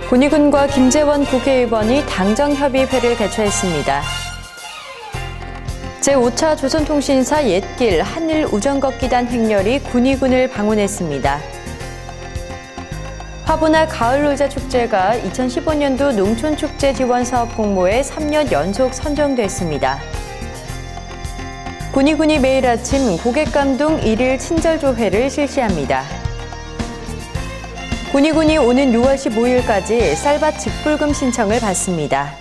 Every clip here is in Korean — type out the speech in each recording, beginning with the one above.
군의군과 김재원 국회의원이 당정협의회를 개최했습니다. 제5차 조선통신사 옛길 한일우정걷기단 행렬이 군의군을 방문했습니다. 화보나 가을놀자축제가 2015년도 농촌축제 지원사업 공모에 3년 연속 선정됐습니다. 군의군이 매일 아침 고객감동 1일 친절조회를 실시합니다. 군의군이 오는 6월 15일까지 쌀밭 직불금 신청을 받습니다.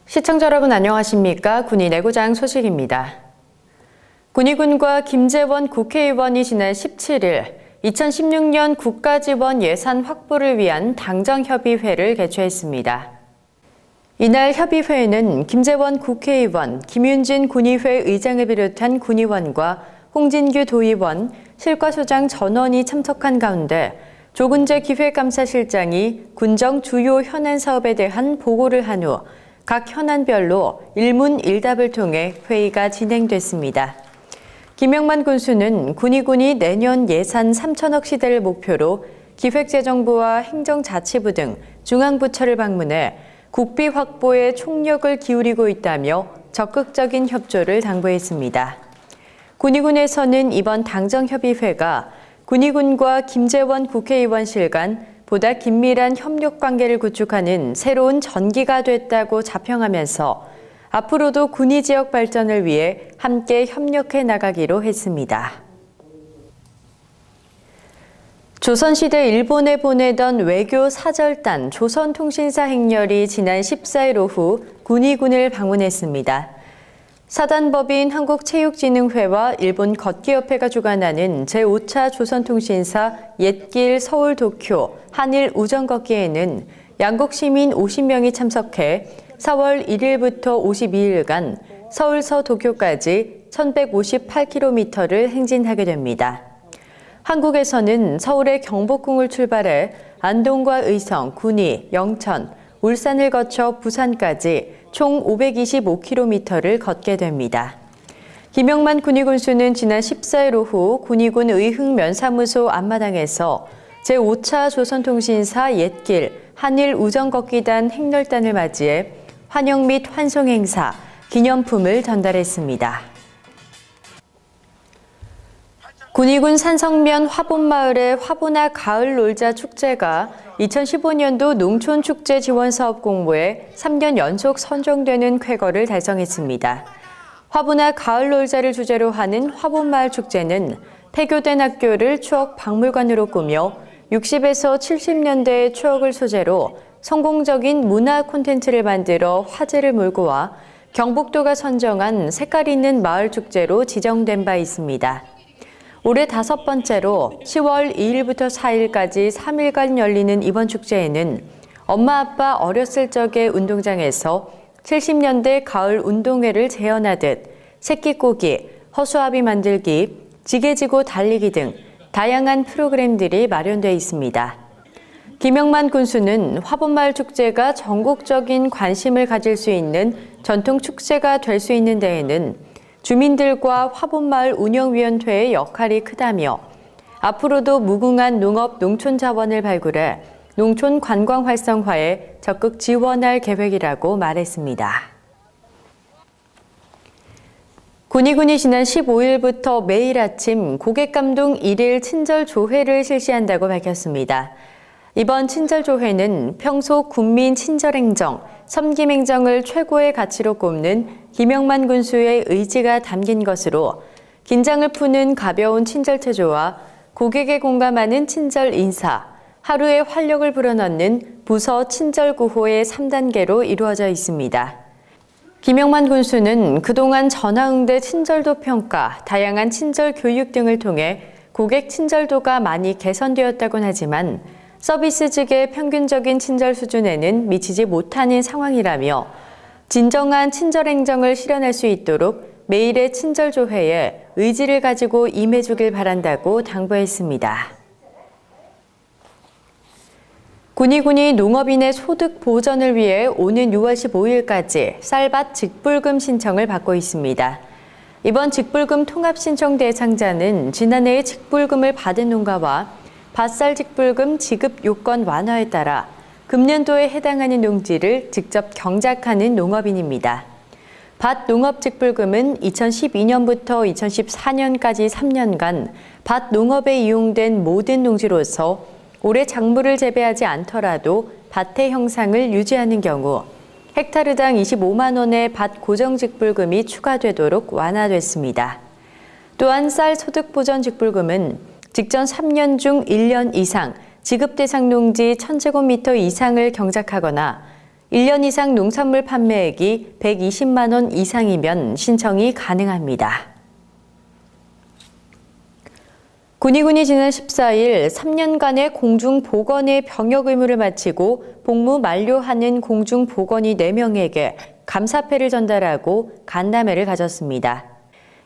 시청자 여러분 안녕하십니까? 군의 내고장 소식입니다. 군의군과 김재원 국회의원이 지난 17일 2016년 국가지원 예산 확보를 위한 당정협의회를 개최했습니다. 이날 협의회에는 김재원 국회의원, 김윤진 군의회 의장을 비롯한 군의원과 홍진규 도의원, 실과소장 전원이 참석한 가운데 조근재 기획감사실장이 군정 주요 현안 사업에 대한 보고를 한 후 각 현안별로 일문일답을 통해 회의가 진행됐습니다. 김영만 군수는 군의군이 내년 예산 3천억 시대를 목표로 기획재정부와 행정자치부 등 중앙부처를 방문해 국비 확보에 총력을 기울이고 있다며 적극적인 협조를 당부했습니다. 군의군에서는 이번 당정협의회가 군의군과 김재원 국회의원실 간 보다 긴밀한 협력관계를 구축하는 새로운 전기가 됐다고 자평하면서 앞으로도 군의 지역 발전을 위해 함께 협력해 나가기로 했습니다. 조선시대 일본에 보내던 외교 사절단 조선통신사 행렬이 지난 14일 오후 군의군을 방문했습니다. 사단법인 한국체육진흥회와 일본 걷기협회가 주관하는 제5차 조선통신사 옛길 서울-도쿄 한일우정걷기에는 양국 시민 50명이 참석해 4월 1일부터 52일간 서울서 도쿄까지 1158km를 행진하게 됩니다. 한국에서는 서울의 경복궁을 출발해 안동과 의성, 군위, 영천, 울산을 거쳐 부산까지 총 525km를 걷게 됩니다. 김영만 군의군수는 지난 14일 오후 군의군 의흥면사무소 앞마당에서 제5차 조선통신사 옛길 한일우정걷기단 행렬단을 맞이해 환영 및 환송 행사, 기념품을 전달했습니다. 군의군 산성면 화본마을의 화보나 가을놀자 축제가 2015년도 농촌축제 지원사업 공모에 3년 연속 선정되는 쾌거를 달성했습니다. 화보나 가을놀자를 주제로 하는 화본마을 축제는 폐교된 학교를 추억 박물관으로 꾸며 60에서 70년대의 추억을 소재로 성공적인 문화 콘텐츠를 만들어 화제를 몰고 와 경북도가 선정한 색깔 있는 마을 축제로 지정된 바 있습니다. 올해 5번째로 10월 2일부터 4일까지 3일간 열리는 이번 축제에는 엄마 아빠 어렸을 적의 운동장에서 70년대 가을 운동회를 재현하듯 새끼꼬기, 허수아비 만들기, 지게지고 달리기 등 다양한 프로그램들이 마련돼 있습니다. 김영만 군수는 화본마을 축제가 전국적인 관심을 가질 수 있는 전통 축제가 될 수 있는 데에는 주민들과 화본마을 운영위원회의 역할이 크다며 앞으로도 무궁한 농업 농촌 자원을 발굴해 농촌 관광 활성화에 적극 지원할 계획이라고 말했습니다. 군의군이 지난 15일부터 매일 아침 고객감동 1일 친절조회를 실시한다고 밝혔습니다. 이번 친절조회는 평소 군민 친절행정, 섬김행정을 최고의 가치로 꼽는 김영만 군수의 의지가 담긴 것으로 긴장을 푸는 가벼운 친절체조와 고객에 공감하는 친절 인사, 하루의 활력을 불어넣는 부서 친절구호의 3단계로 이루어져 있습니다. 김영만 군수는 그동안 전화응대 친절도 평가, 다양한 친절 교육 등을 통해 고객 친절도가 많이 개선되었다곤 하지만 서비스직의 평균적인 친절 수준에는 미치지 못하는 상황이라며 진정한 친절 행정을 실현할 수 있도록 매일의 친절조회에 의지를 가지고 임해주길 바란다고 당부했습니다. 군의군이 농업인의 소득 보전을 위해 오는 6월 15일까지 쌀밭 직불금 신청을 받고 있습니다. 이번 직불금 통합 신청 대상자는 지난해에 직불금을 받은 농가와 밭쌀 직불금 지급 요건 완화에 따라 금년도에 해당하는 농지를 직접 경작하는 농업인입니다. 밭 농업직불금은 2012년부터 2014년까지 3년간 밭 농업에 이용된 모든 농지로서 올해 작물을 재배하지 않더라도 밭의 형상을 유지하는 경우 헥타르당 25만 원의 밭 고정직불금이 추가되도록 완화됐습니다. 또한 쌀 소득보전직불금은 직전 3년 중 1년 이상 지급 대상 농지 1000제곱미터 이상을 경작하거나 1년 이상 농산물 판매액이 120만 원 이상이면 신청이 가능합니다. 군의군이 지난 14일 3년간의 공중보건의 병역 의무를 마치고 복무 만료하는 공중보건의 4명에게 감사패를 전달하고 간담회를 가졌습니다.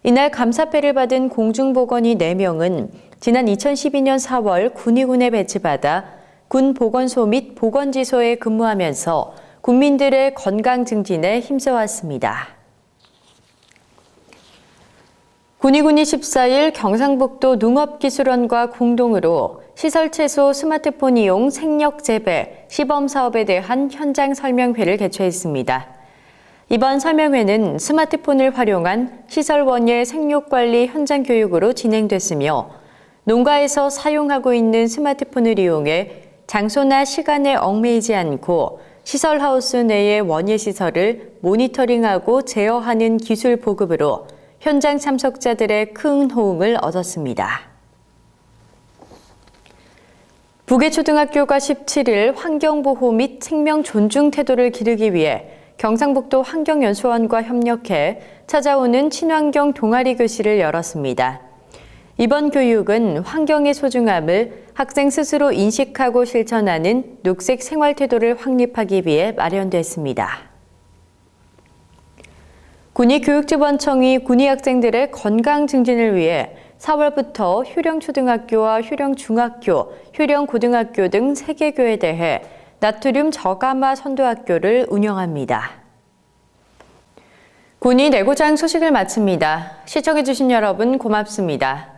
이날 감사패를 받은 공중보건의 4명은 지난 2012년 4월 군의군에 배치받아 군 보건소 및 보건지소에 근무하면서 국민들의 건강 증진에 힘써왔습니다. 군의군이 14일 경상북도 농업기술원과 공동으로 시설채소 스마트폰 이용 생력 재배 시범 사업에 대한 현장 설명회를 개최했습니다. 이번 설명회는 스마트폰을 활용한 시설원예 생육관리 현장 교육으로 진행됐으며 농가에서 사용하고 있는 스마트폰을 이용해 장소나 시간에 얽매이지 않고 시설하우스 내의 원예시설을 모니터링하고 제어하는 기술 보급으로 현장 참석자들의 큰 호응을 얻었습니다. 북해초등학교가 17일 환경보호 및 생명 존중 태도를 기르기 위해 경상북도 환경연수원과 협력해 찾아오는 친환경 동아리 교실을 열었습니다. 이번 교육은 환경의 소중함을 학생 스스로 인식하고 실천하는 녹색 생활 태도를 확립하기 위해 마련됐습니다. 군의교육지원청이 군의 학생들의 건강 증진을 위해 4월부터 효령초등학교와 효령중학교, 효령고등학교 등 3개 교에 대해 나트륨 저감화 선도학교를 운영합니다. 군의 내고장 소식을 마칩니다. 시청해주신 여러분 고맙습니다.